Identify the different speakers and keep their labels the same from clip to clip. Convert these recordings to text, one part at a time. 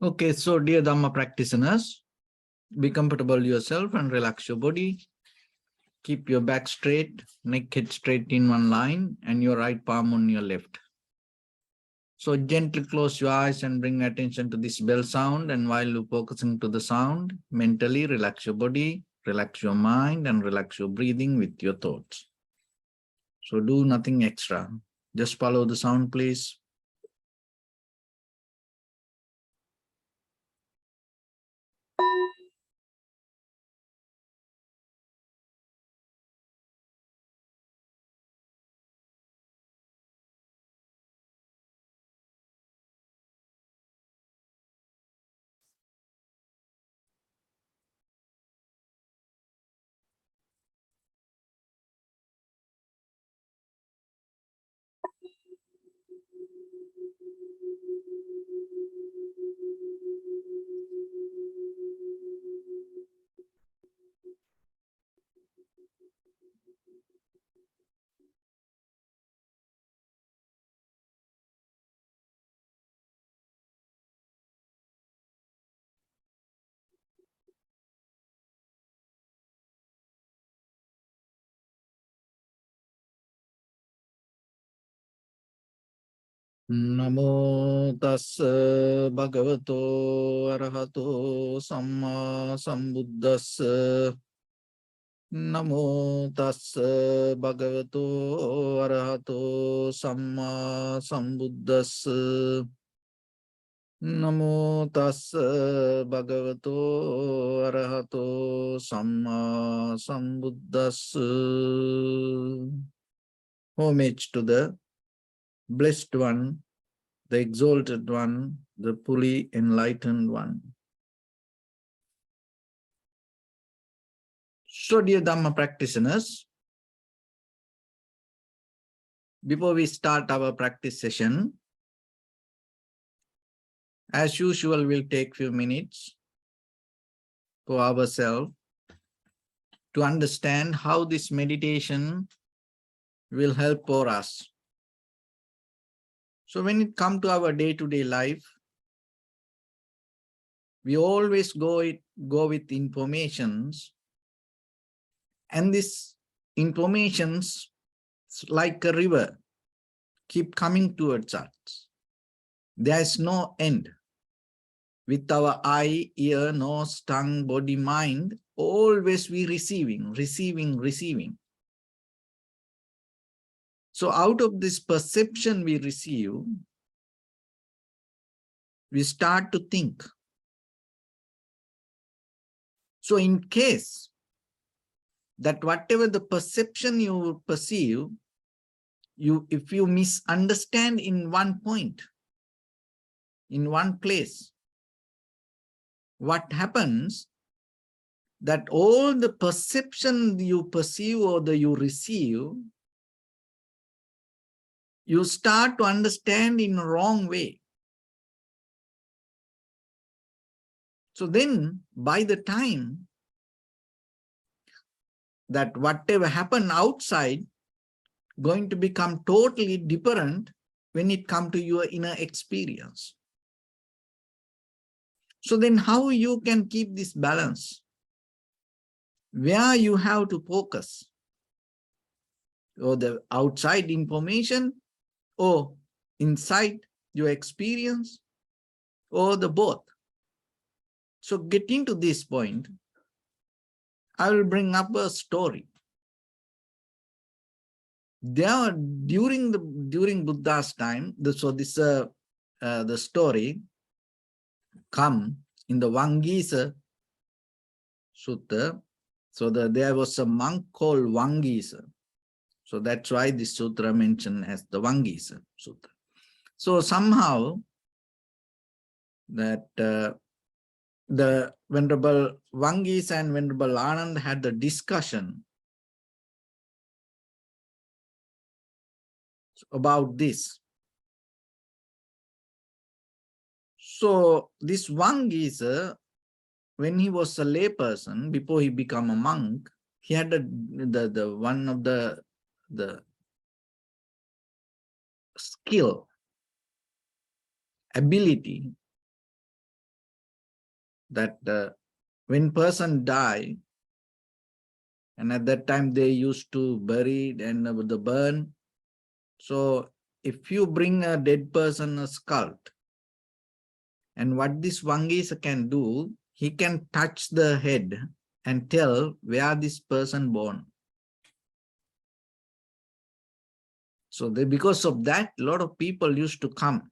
Speaker 1: Okay, so dear Dharma practitioners, be comfortable yourself and relax your body. Keep your back straight, neck head straight in one line, and your right palm on your left. So gently close your eyes and bring attention to this bell sound. And while you're focusing to the sound, mentally relax your body, relax your mind, and relax your breathing with your thoughts. So do nothing extra. Just follow the sound, please. Namo tassa bhagavato arahato samma sambuddhassa. Namo tassa bhagavato arahato samma sambuddhassa. Namo tassa bhagavato arahato samma sambuddhassa. Homage to the Blessed One, the Exalted One, the fully enlightened One. So, dear Dhamma practitioners, before we start our practice session, as usual, we'll take few minutes for ourselves to understand how this meditation will help for us. So when it comes to our day-to-day life, we always go with informations, and this informations like a river keep coming towards us. There is no end. With our eye, ear, nose, tongue, body, mind, always we receiving. So out of this perception we receive, we start to think. So in case that whatever the perception you perceive, if you misunderstand in one point, in one place, what happens that all the perception you perceive or you receive, you start to understand in a wrong way. So then by the time that whatever happened outside going to become totally different when it comes to your inner experience. So then how you can keep this balance? Where you have to focus? Or the outside information, or inside your experience, or the both. So getting to this point, I will bring up a story. There, during Buddha's time, the story come in the Vangisa Sutta. So there was a monk called Vangisa. So that's why this sutra mentioned as the Vangisa Sutra. So somehow that the Venerable Vangisa and Venerable Anand had the discussion about this. So this Vangisa, when he was a lay person, before he became a monk, he had one of the skill, ability that when person die, and at that time they used to bury and the burn. So if you bring a dead person a skull, and what this Vangisa can do, he can touch the head and tell where this person born. So because of that, a lot of people used to come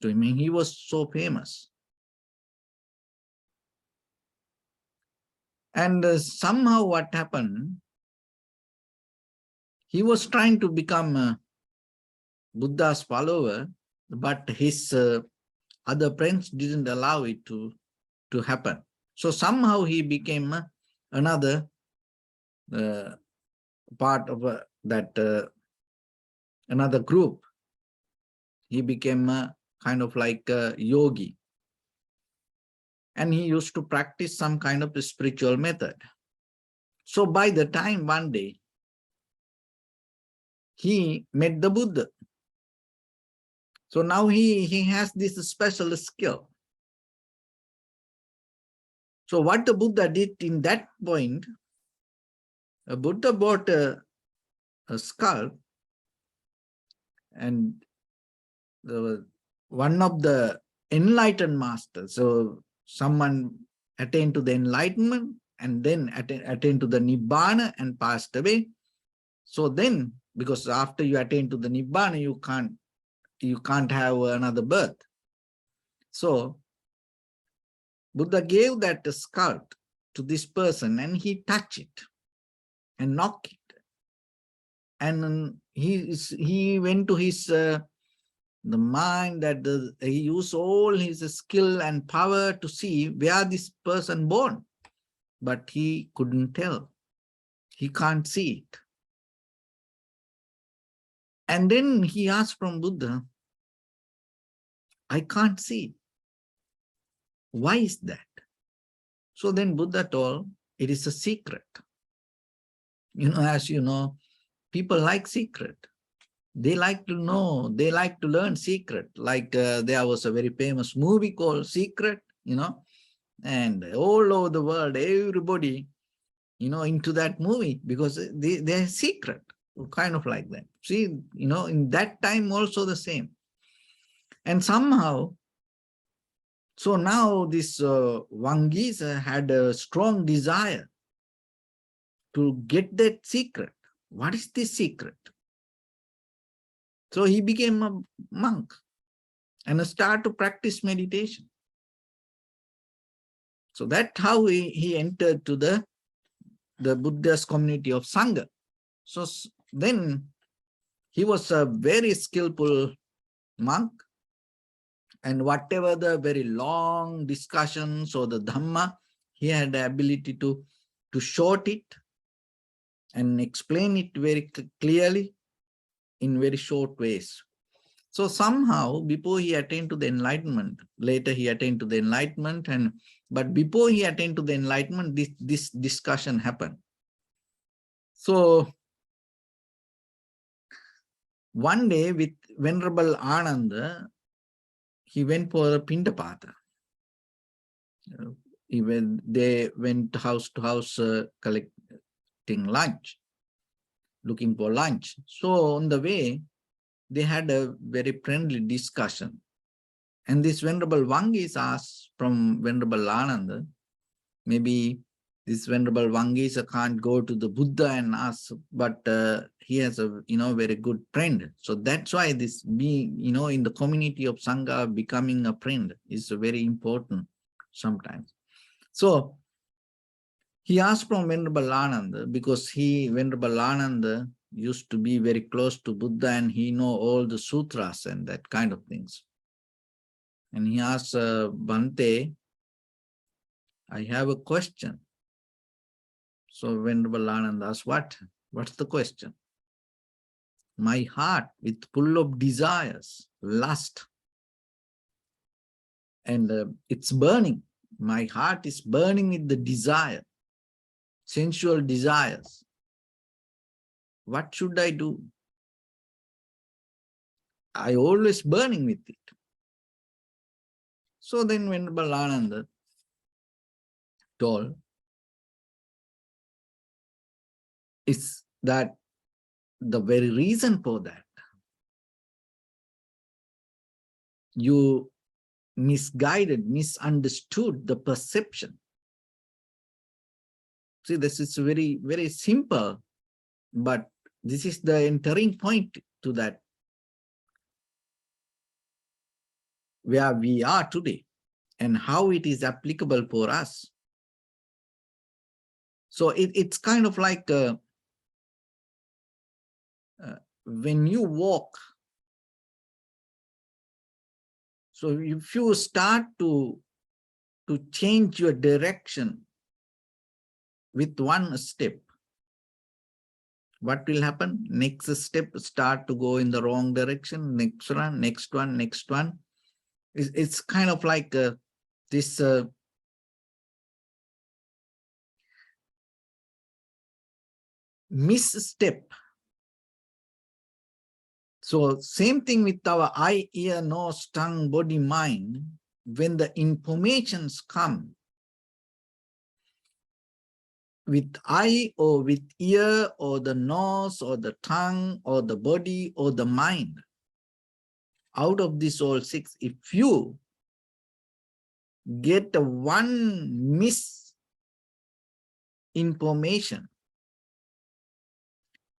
Speaker 1: to him. He was so famous. And somehow what happened, he was trying to become Buddha's follower, but his other friends didn't allow it to happen. So somehow he became another part of another group. He became kind of like a yogi. And he used to practice some kind of a spiritual method. So by the time one day he met the Buddha, so now he has this special skill. So what the Buddha did in that point, a Buddha bought a skull, and one of the enlightened masters, so someone attained to the enlightenment and then attained to the Nibbana and passed away. So then, because after you attain to the Nibbana, you can't have another birth. So Buddha gave that skull to this person, and he touched it and knocked it. And he went to his the mind that he used all his skill and power to see where this person born, but he couldn't tell. He can't see it. And then he asked from Buddha, I can't see. Why is that? So then Buddha told, it is a secret. As you know, people like secret. They like to know, they like to learn secret. Like there was a very famous movie called Secret, and all over the world, everybody, into that movie because they're secret, kind of like that. See, in that time also the same. And somehow, so now this Vangisa had a strong desire to get that secret. What is this secret? So he became a monk and started to practice meditation. So that's how he entered to the Buddha's community of Sangha. So then he was a very skillful monk, and whatever the very long discussions or the Dharma, he had the ability to short it and explain it very clearly in very short ways. So somehow, before he attained to the enlightenment, later he attained to the enlightenment, but before he attained to the enlightenment, this discussion happened. So one day with Venerable Ananda, he went for a Pindapata. They went house to house collecting lunch, looking for lunch. So on the way, they had a very friendly discussion. And this Venerable Vangis asked from Venerable Ananda, maybe this Venerable Vangisa can't go to the Buddha and ask, but he has a very good friend. So that's why this being, in the community of Sangha, becoming a friend is very important sometimes. So he asked from Venerable Ananda because Venerable Ananda used to be very close to Buddha and he know all the sutras and that kind of things. And he asked Bhante, I have a question. So Venerable Ananda asked, what's the question? My heart is full of desires, lust, and it's burning. My heart is burning with the desire, sensual desires. What should I do? I always burning with it. So then Venerable Ananda told is that the very reason for that, you misguided, misunderstood the perception. See, this is very, very simple, but this is the entering point to that, where we are today and how it is applicable for us. So it's kind of like when you walk, so if you start to change your direction with one step, what will happen? Next step start to go in the wrong direction, next one, next one, next one. It's kind of like this misstep. So same thing with our eye, ear, nose, tongue, body, mind. When the informations come with eye or with ear or the nose or the tongue or the body or the mind, out of these all six, if you get one misinformation,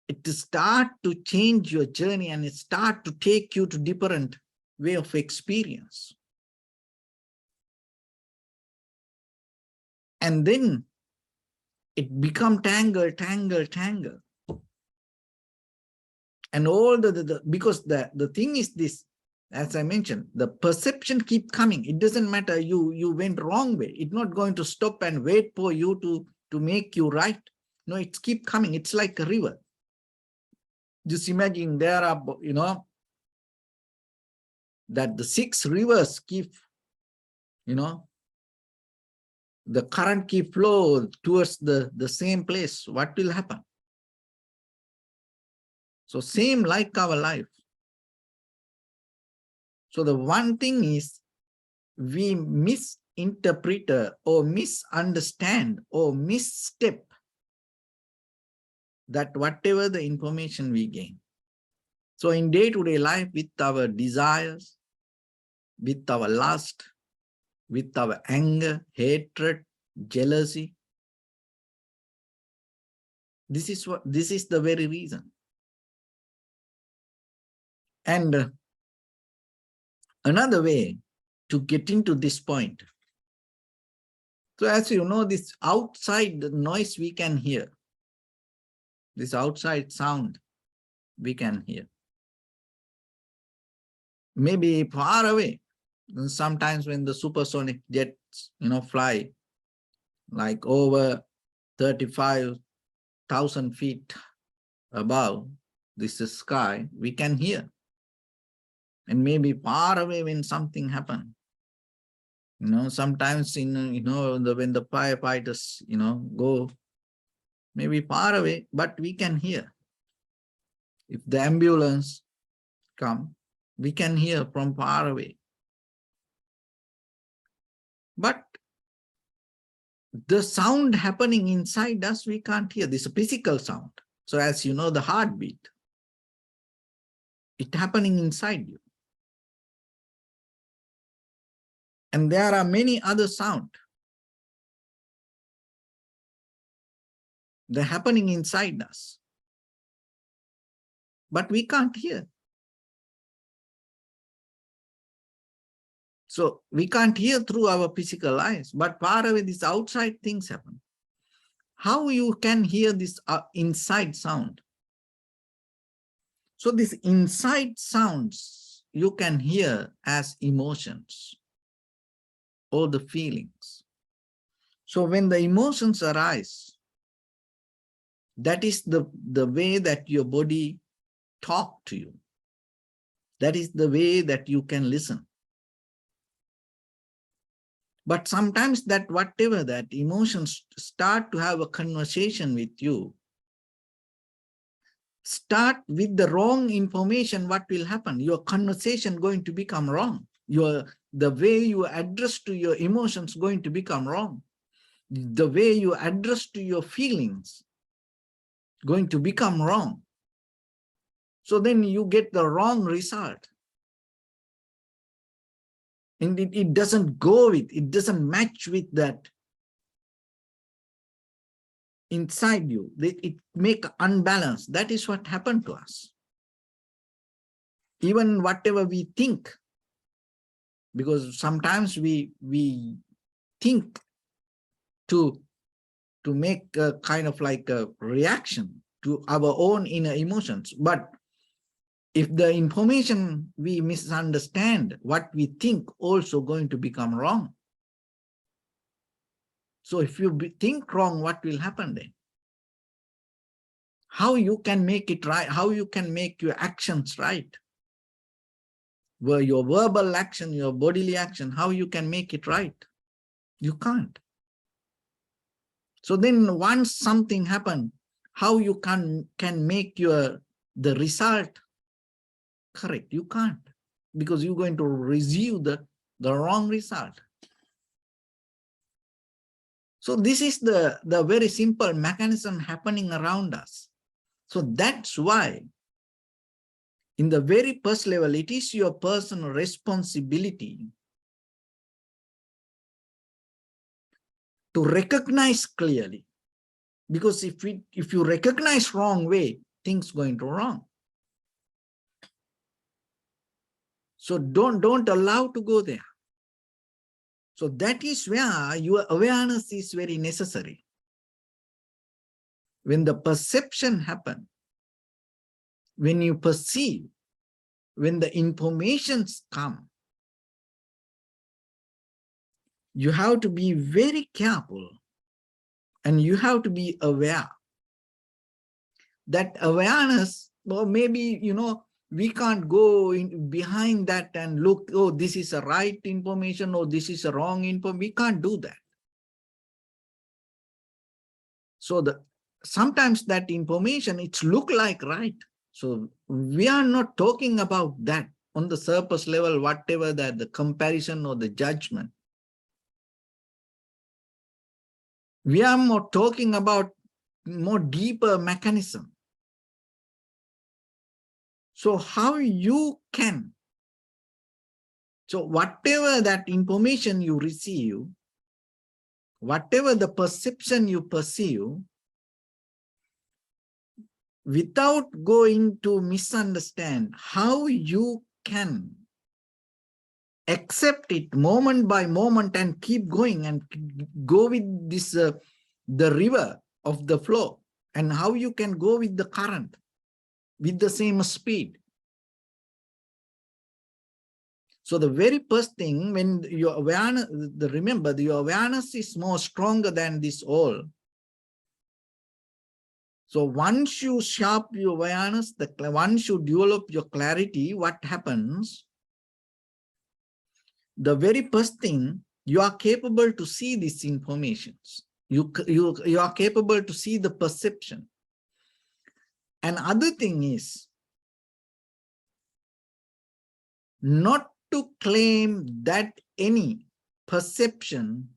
Speaker 1: it start to change your journey and it start to take you to different way of experience. And then it become tangle. And all because the thing is this, as I mentioned, the perception keep coming. It doesn't matter you went wrong way. It's not going to stop and wait for you to make you right. No, it's keep coming. It's like a river. Just imagine there are, that the 6 rivers keep, the current keep flow towards the same place. What will happen? So same like our life. So the one thing is we misinterpret or misunderstand or misstep that whatever the information we gain. So in day-to-day life, with our desires, with our lust, with our anger, hatred, jealousy, this is the very reason. And another way to get into this point. So as you know, this outside noise we can hear, this outside sound we can hear. Maybe far away. And sometimes when the supersonic jets, fly like over 35,000 feet above this sky, we can hear. And maybe far away when something happens. Sometimes when the firefighters, go maybe far away, but we can hear. If the ambulance come, we can hear from far away. But the sound happening inside us, we can't hear. This is a physical sound. So as you know, the heartbeat, it's happening inside you. And there are many other sounds. They're happening inside us. But we can't hear. So we can't hear through our physical eyes, but far away these outside things happen. How you can hear this inside sound? So these inside sounds you can hear as emotions or the feelings. So when the emotions arise, that is the way that your body talk to you. That is the way that you can listen. But sometimes that whatever that emotions start to have a conversation with you, start with the wrong information, what will happen? Your conversation going to become wrong. The way you address to your emotions going to become wrong. the way you address to your feelings going to become wrong. So then you get the wrong result. And it doesn't go with, it doesn't match with that inside you. It make unbalanced. That is what happened to us. Even whatever we think, because sometimes we think to make a kind of like a reaction to our own inner emotions. But if the information we misunderstand, what we think also going to become wrong. So if you think wrong, what will happen then? How you can make it right? How you can make your actions right? Where your verbal action, your bodily action, how you can make it right? You can't. So then once something happened, how you can make the result correct? You can't, because you're going to receive the wrong result. So this is the very simple mechanism happening around us. So that's why in the very first level, it is your personal responsibility to recognize clearly. Because if you recognize wrong way, things going to wrong. So don't allow to go there. So that is where your awareness is very necessary. When the perception happens, when you perceive, when the informations come, you have to be very careful and you have to be aware. That awareness, or maybe, we can't go in behind that and look, oh, this is a right information, or this is a wrong information. We can't do that. So sometimes that information, it's look like right. So we are not talking about that on the surface level, whatever that the comparison or the judgment. We are more talking about more deeper mechanism. So how you can, so whatever that information you receive, whatever the perception you perceive, without going to misunderstand, how you can accept it moment by moment and keep going and go with this, the river of the flow, and how you can go with the current with the same speed. So the very first thing, when your awareness, remember, your awareness is more stronger than this all. So once you sharp your awareness, once you develop your clarity, what happens? The very first thing, you are capable to see these informations. You are capable to see the perception. And other thing is not to claim that any perception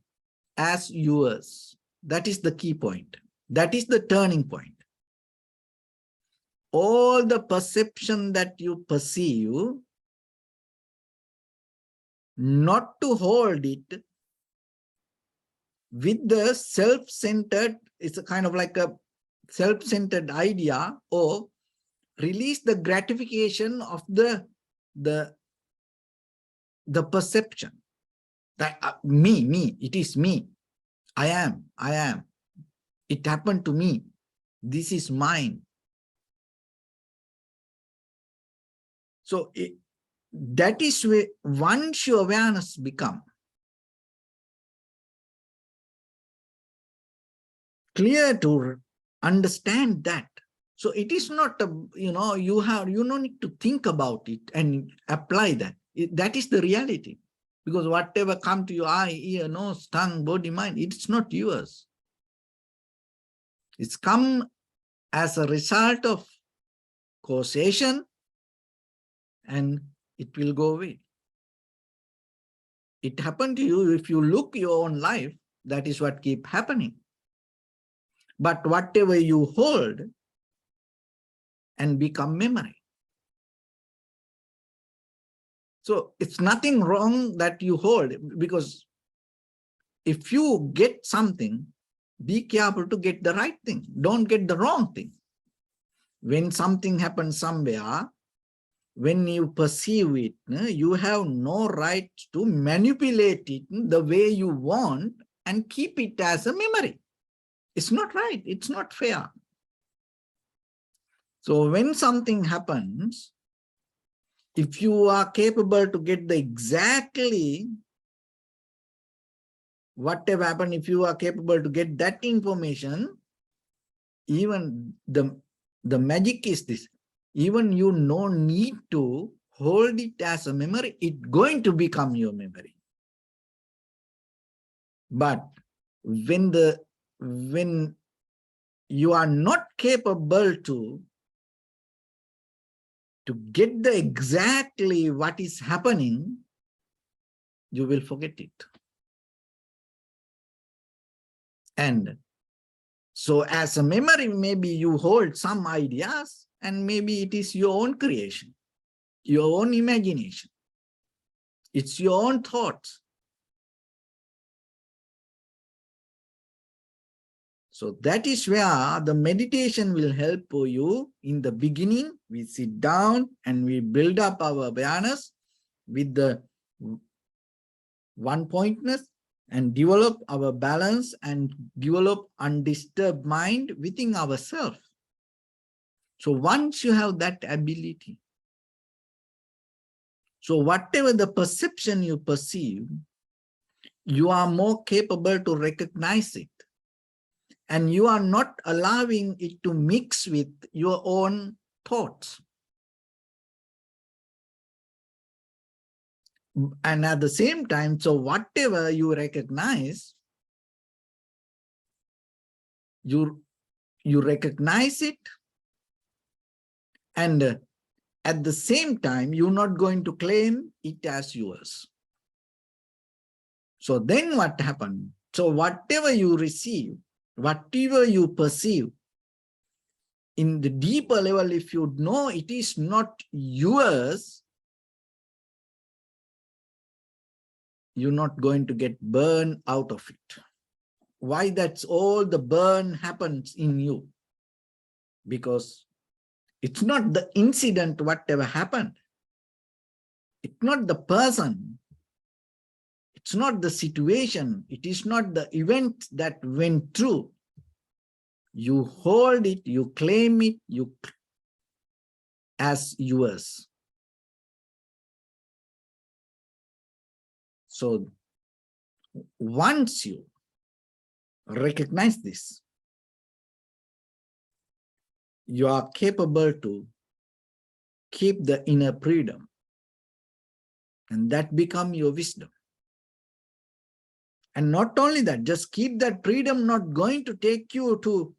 Speaker 1: as yours. That is the key point. That is the turning point. All the perception that you perceive, not to hold it with the self-centered, it's a kind of like a self-centered idea, or release the gratification of the perception that me, it is me, I am, it happened to me, this is mine. So that is where once your awareness become clear to understand that. So it is not, you don't need to think about it and apply that. That is the reality. Because whatever come to your eye, ear, nose, tongue, body, mind, it's not yours. It's come as a result of causation, and it will go away. It happened to you. If you look your own life, That is what keep happening. But whatever you hold and become memory. So it's nothing wrong that you hold, because if you get something, be careful to get the right thing. Don't get the wrong thing. When something happens somewhere, when you perceive it, you have no right to manipulate it the way you want and keep it as a memory. It's not right. It's not fair. So when something happens, if you are capable to get the exactly whatever happened, if you are capable to get that information, even the magic is this. Even you no need to hold it as a memory, it's going to become your memory. But when you are not capable to get the exactly what is happening, you will forget it. And so as a memory, maybe you hold some ideas and maybe it is your own creation, your own imagination. It's your own thoughts. So that is where the meditation will help you. In the beginning, we sit down and we build up our awareness with the one-pointness and develop our balance and develop undisturbed mind within ourselves. So once you have that ability, so whatever the perception you perceive, you are more capable to recognize it. And you are not allowing it to mix with your own thoughts. And at the same time, so whatever you recognize, you recognize it, and at the same time, you're not going to claim it as yours. So then what happened? So whatever you receive, whatever you perceive, in the deeper level, if you know it is not yours, you're not going to get burned out of it. Why that's all the burn happens in you? Because it's not the incident, whatever happened. It's not the person. It's not the situation. It is not the event that went through. You hold it, you claim it, as yours. So once you recognize this, you are capable to keep the inner freedom, and that becomes your wisdom. And not only that, just keep that freedom, not going to take you to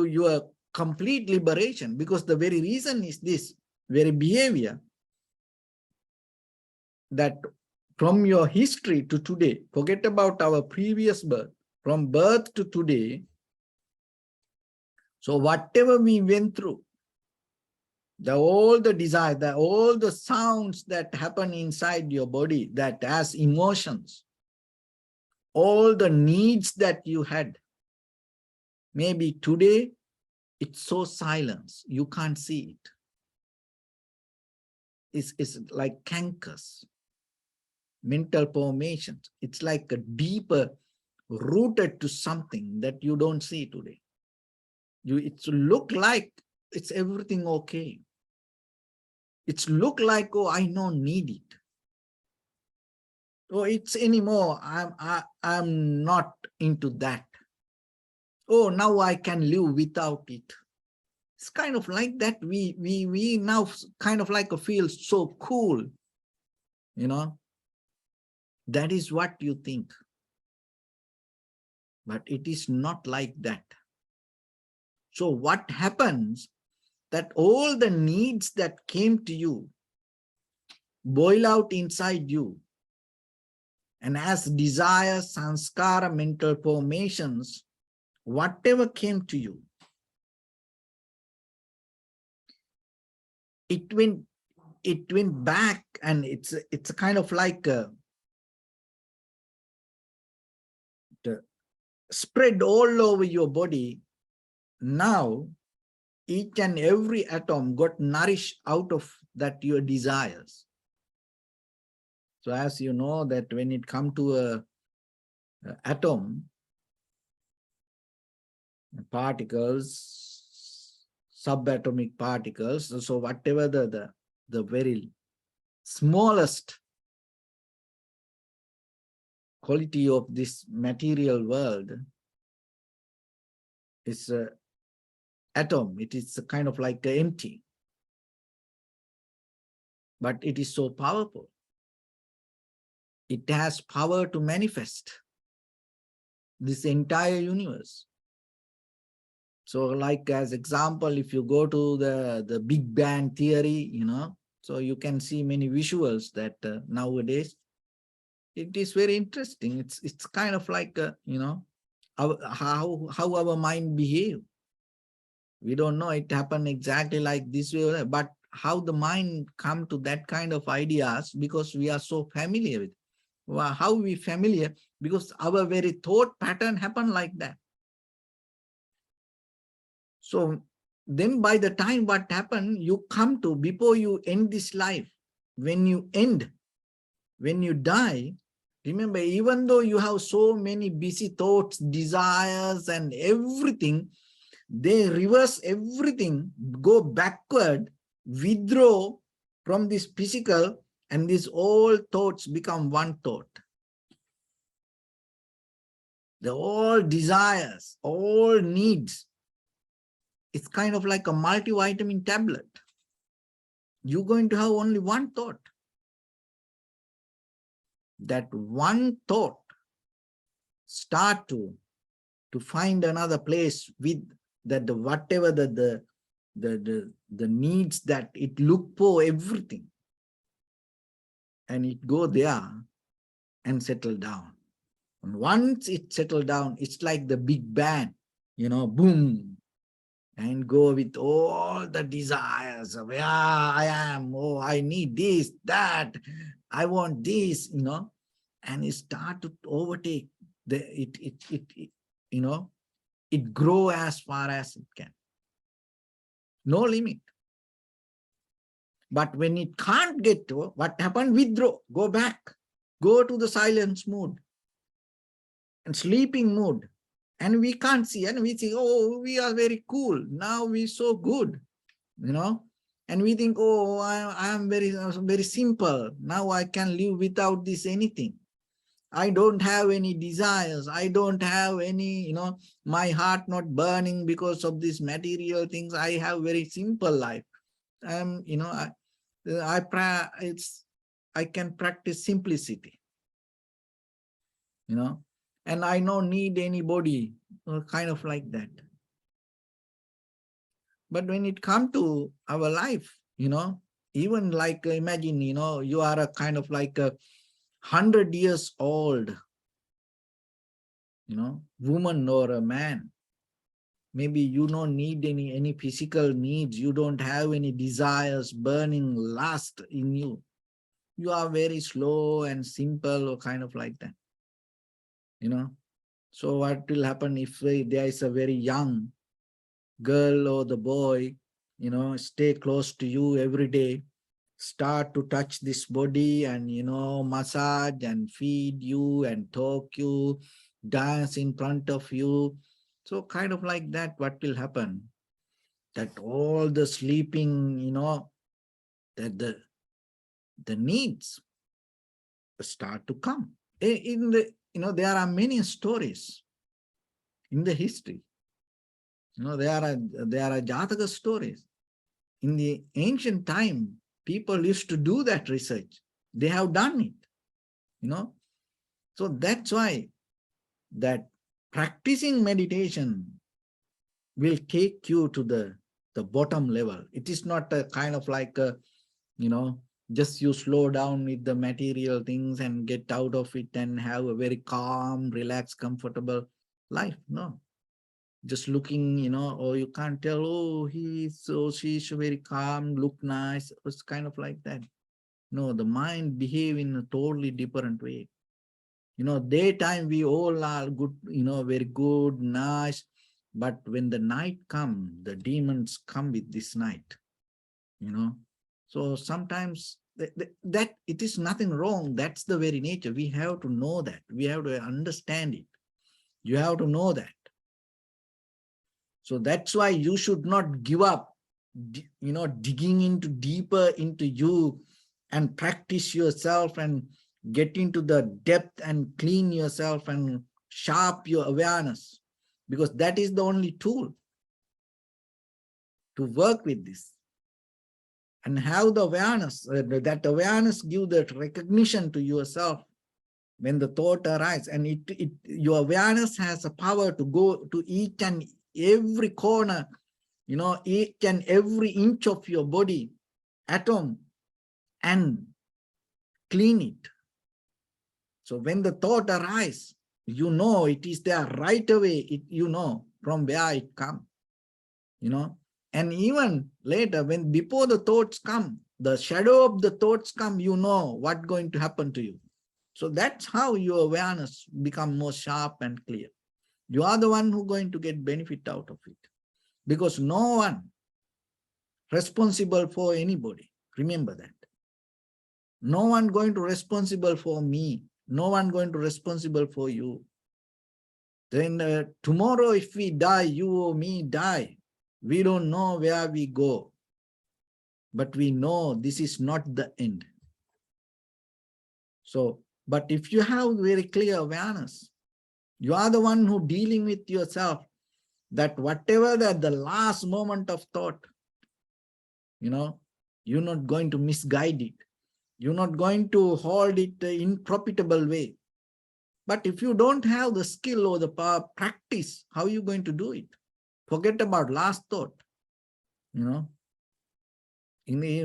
Speaker 1: your complete liberation, because the very reason is this very behavior that from your history to today, forget about our previous birth, from birth to today. So whatever we went through, all the desire, all the sounds that happen inside your body, that as emotions, all the needs that you had, maybe today it's so silence, you can't see it. It's like cankers, mental formations. It's like a deeper rooted to something that you don't see today. It's look like it's everything okay. It's look like, oh, I don't need it. Oh, it's anymore. I'm not into that. Oh, now I can live without it. It's kind of like that. We now kind of like feel so cool, you know. That is what you think. But it is not like that. So what happens that all the needs that came to you boil out inside you, And as desire, sanskara, mental formations, whatever came to you, it went back, and it's a kind of like the spread all over your body. Now each and every atom got nourished out of that your desires. So as you know that when it comes to a atom, particles, subatomic particles, so whatever the very smallest quality of this material world is atom. It is kind of like empty, but it is so powerful. It has power to manifest this entire universe. So like as example, if you go to the Big Bang theory, so you can see many visuals that nowadays, it is very interesting. It's kind of like, how our mind behave. We don't know it happened exactly like this way, but how the mind come to that kind of ideas, because we are so familiar with it. Well, how we familiar? Because our very thought pattern happened like that. So then by the time what happened, you come to, before you end this life, when you die, remember, even though you have so many busy thoughts, desires, and everything, they reverse everything, go backward, withdraw from this physical, and these all thoughts become one thought. The all desires, all needs, it's kind of like a multivitamin tablet. You're going to have only one thought. That one thought start to find another place with that whatever the needs that it look for everything, and it go there and settle down. And once it settle down, it's like the Big Bang, boom, and go with all the desires of, yeah, I am, oh, I need this, that, I want this, and it start to overtake it grow as far as it can. No limit. But when it can't get to, what happened? Withdraw, go back, go to the silence mood and sleeping mood. And we can't see, and we think, oh, we are very cool. Now we're so good, and we think, oh, I am very simple. Now I can live without this anything. I don't have any desires. I don't have any, my heart not burning because of these material things. I have very simple life. I can practice simplicity, and I don't need anybody, kind of like that. But when it comes to our life, even like imagine, you are a kind of like 100 years old, woman or a man. Maybe you don't need any physical needs. You don't have any desires burning lust in you. You are very slow and simple, or kind of like that. So what will happen if there is a very young girl or the boy, stay close to you every day, start to touch this body and, massage and feed you and talk you, dance in front of you. So kind of like that, what will happen? That all the sleeping, that the needs start to come. In the, there are many stories in the history. There are Jataka stories. In the ancient time, people used to do that research. They have done it, So that's why that practicing meditation will take you to the bottom level. It is not a kind of like a, just you slow down with the material things and get out of it and have a very calm, relaxed, comfortable life. No, just looking, or you can't tell, oh, she's very calm, look nice. It's kind of like that. No, the mind behave in a totally different way. Daytime we all are good, very good, nice. But when the night come, the demons come with this night, So sometimes that it is nothing wrong. That's the very nature. We have to know that. We have to understand it. You have to know that. So that's why you should not give up, digging into deeper into you and practice yourself and get into the depth and clean yourself and sharp your awareness, because that is the only tool to work with this. And have the awareness, that awareness give that recognition to yourself when the thought arises, and your awareness has a power to go to each and every corner, each and every inch of your body, atom, and clean it. So when the thought arises, it is there right away, from where it comes, and even later, before the thoughts come, the shadow of the thoughts come, what's going to happen to you. So that's how your awareness become more sharp and clear. You are the one who's going to get benefit out of it, because no one responsible for anybody. Remember that. No one going to responsible for me. No one going to responsible for you. Then tomorrow, if we die, you or me die, we don't know where we go, but we know this is not the end. So, but if you have very clear awareness, you are the one who dealing with yourself, that whatever the last moment of thought, you're not going to misguide it. You're not going to hold it in profitable way. But if you don't have the skill or the practice, how are you going to do it? Forget about last thought,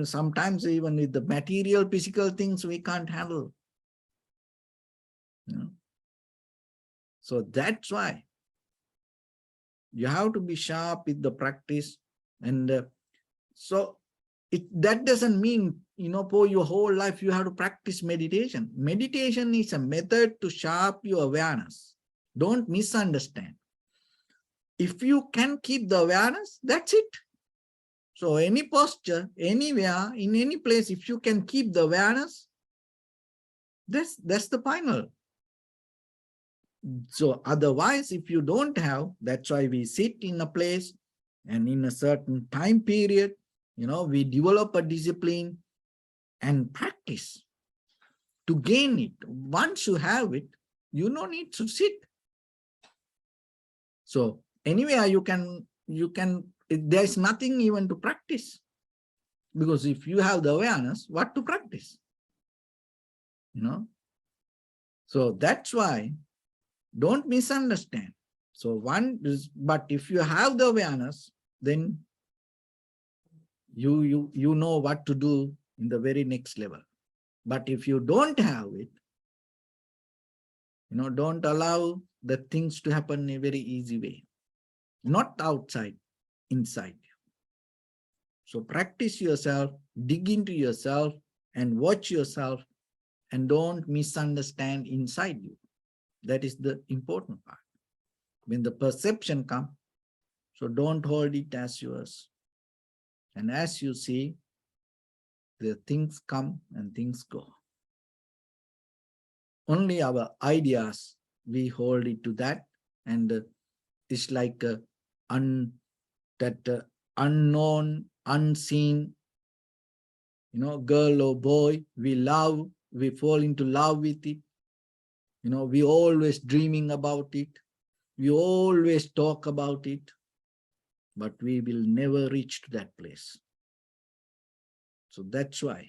Speaker 1: sometimes even with the material, physical things, we can't handle. So that's why you have to be sharp with the practice. And so that doesn't mean, for your whole life, you have to practice meditation. Meditation is a method to sharp your awareness. Don't misunderstand. If you can keep the awareness, that's it. So any posture, anywhere, in any place, if you can keep the awareness, that's the final. So otherwise, if you don't have, that's why we sit in a place and in a certain time period, we develop a discipline and practice to gain it. Once you have it, you don't need to sit. So anywhere you can, there's nothing even to practice, because if you have the awareness, what to practice? So that's why, don't misunderstand. So but if you have the awareness, then you know what to do in the very next level. But if you don't have it, don't allow the things to happen in a very easy way. Not outside, inside you. So practice yourself, dig into yourself, and watch yourself, and don't misunderstand inside you. That is the important part. When the perception comes, so don't hold it as yours. And as you see, the things come and things go. Only our ideas, we hold it to that, and it's like that unknown, unseen, girl or boy, we love, we fall into love with it. We always dreaming about it. We always talk about it, but we will never reach to that place. So that's why,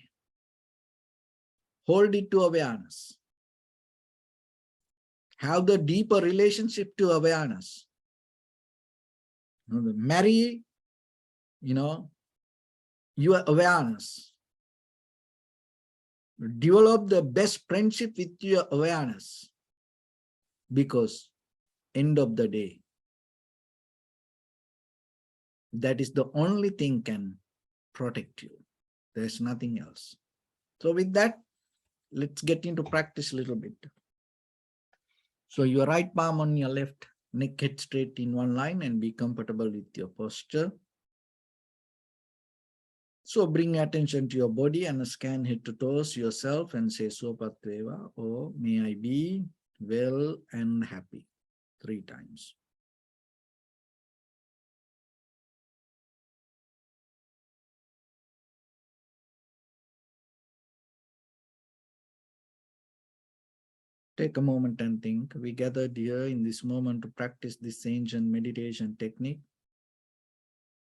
Speaker 1: hold it to awareness. Have the deeper relationship to awareness. Marry, your awareness. Develop the best friendship with your awareness, because end of the day, that is the only thing can protect you. There's nothing else. So with that, let's get into practice a little bit. So your right palm on your left, neck head straight in one line, and be comfortable with your posture. So bring attention to your body and scan head to toes yourself and say Sopatveva, or may I be well and happy, 3 times. Take a moment and think. We gathered here in this moment to practice this ancient meditation technique.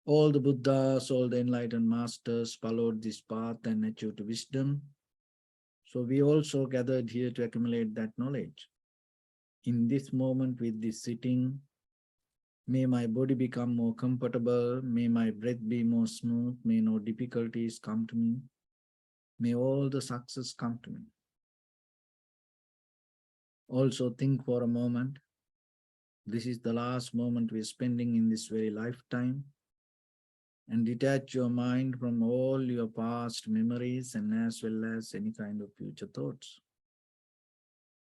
Speaker 1: All the Buddhas, all the enlightened masters followed this path and achieved wisdom. So we also gathered here to accumulate that knowledge. In this moment with this sitting, may my body become more comfortable, may my breath be more smooth, may no difficulties come to me, may all the success come to me. Also think for a moment, this is the last moment we're spending in this very lifetime, and detach your mind from all your past memories and as well as any kind of future thoughts.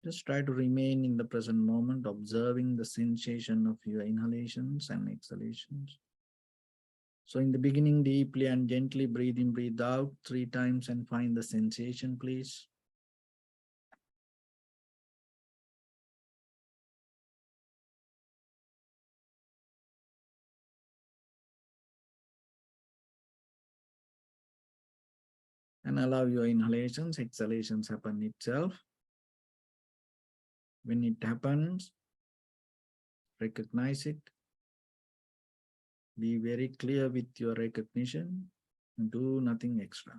Speaker 1: Just try to remain in the present moment, observing the sensation of your inhalations and exhalations. So in the beginning, deeply and gently breathe in, breathe out 3 times and find the sensation, please. And allow your inhalations, exhalations happen itself. When it happens, recognize it. Be very clear with your recognition. Do nothing extra.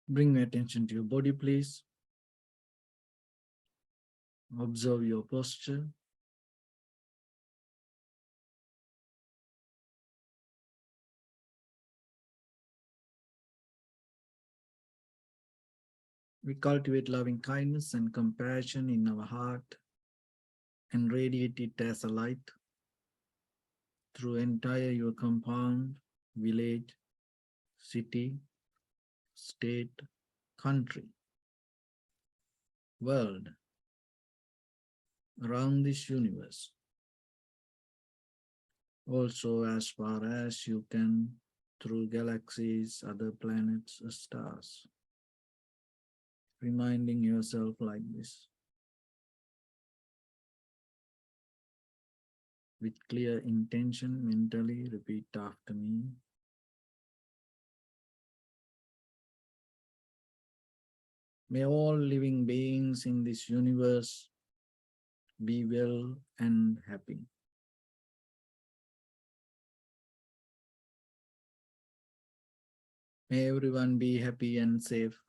Speaker 1: Bring attention to your body, please. Observe your posture. We cultivate loving kindness and compassion in our heart and radiate it as a light through entire your compound, village, city, state, country, world, around this universe. Also, as far as you can, through galaxies, other planets, stars. Reminding yourself like this. With clear intention, mentally repeat after me. May all living beings in this universe be well and happy. May everyone be happy and safe.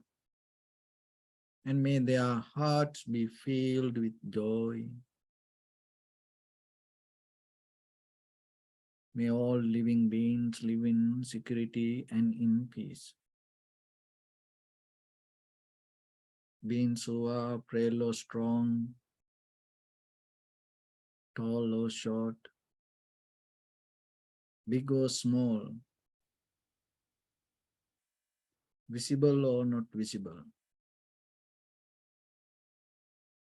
Speaker 1: And may their hearts be filled with joy. May all living beings live in security and in peace. Beings who are frail or strong, tall or short, big or small, visible or not visible,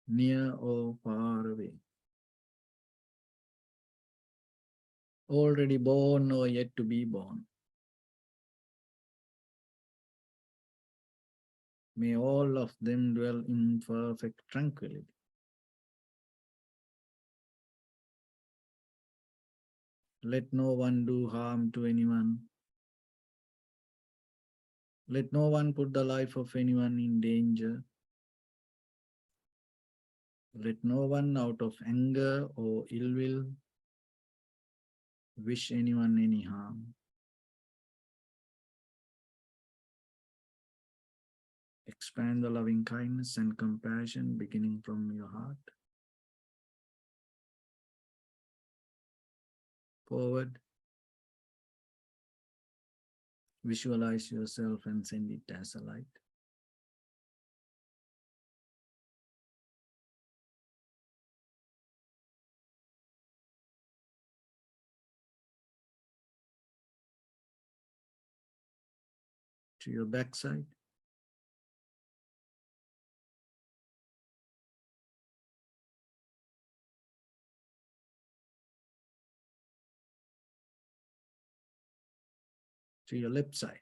Speaker 1: near or far away, already born or yet to be born. May all of them dwell in perfect tranquility. Let no one do harm to anyone. Let no one put the life of anyone in danger. Let no one out of anger or ill will wish anyone any harm. Expand the loving kindness and compassion beginning from your heart. Forward. Visualize yourself and send it as a light. To your backside. To your left side.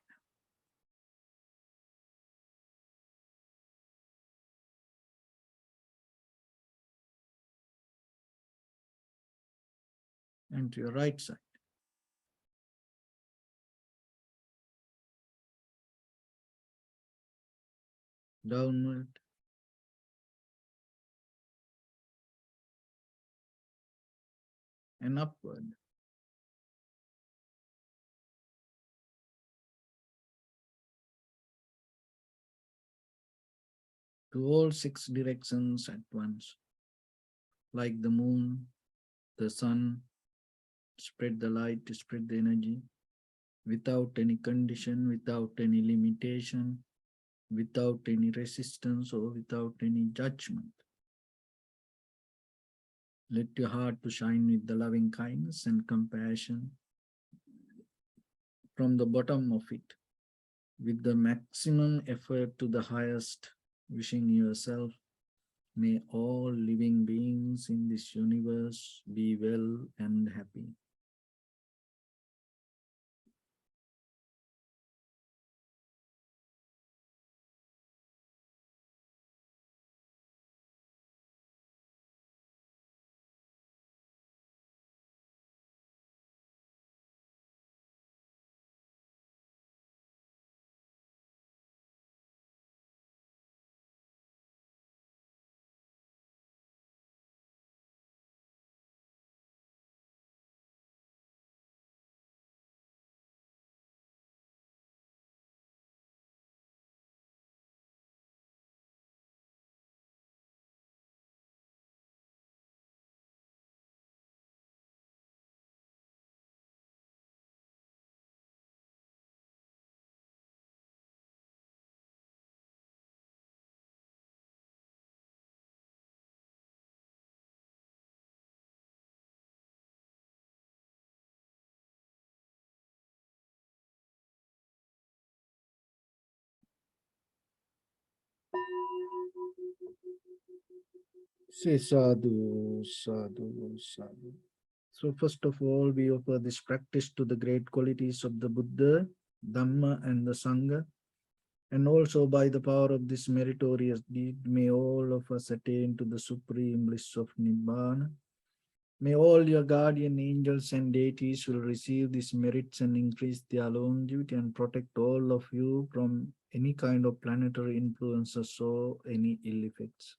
Speaker 1: And to your right side. Downward. And upward. To all 6 directions at once. Like the moon, the sun, spread the light, spread the energy, without any condition, without any limitation, without any resistance or without any judgment. Let your heart to shine with the loving kindness and compassion from the bottom of it, with the maximum effort to the highest, wishing yourself, may all living beings in this universe be well and happy. Say sadhu, sadhu, sadhu. So first of all, we offer this practice to the great qualities of the Buddha, Dhamma and the Sangha. And also by the power of this meritorious deed, may all of us attain to the supreme bliss of Nibbana. May all your guardian angels and deities will receive these merits and increase their longevity and protect all of you from any kind of planetary influences or any ill effects.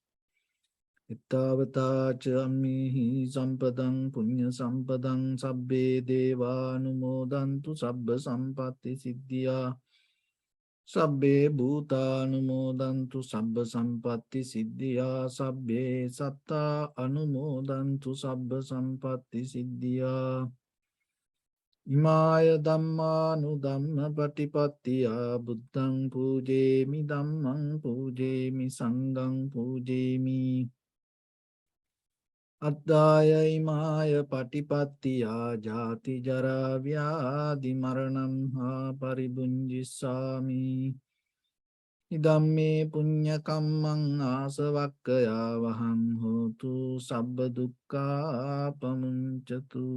Speaker 1: Ittavata chammihi sampadang punya sampadang sabbe deva anumodantu sabba sampatti siddhya sabbe bhuta anumodantu sabba sampatti siddhya sabbe satta anumodantu sabba sampatti siddhya imaya dhammanu dhamma patipattiya buddhang pujemi dhammang pujemi sanghang pujemi Addaya imaya patipattiya jati jara vyadi maranam ha paribunjisami Idamme punya kammang asavakkaya vaham hotu sabba dukkha pamuncatu.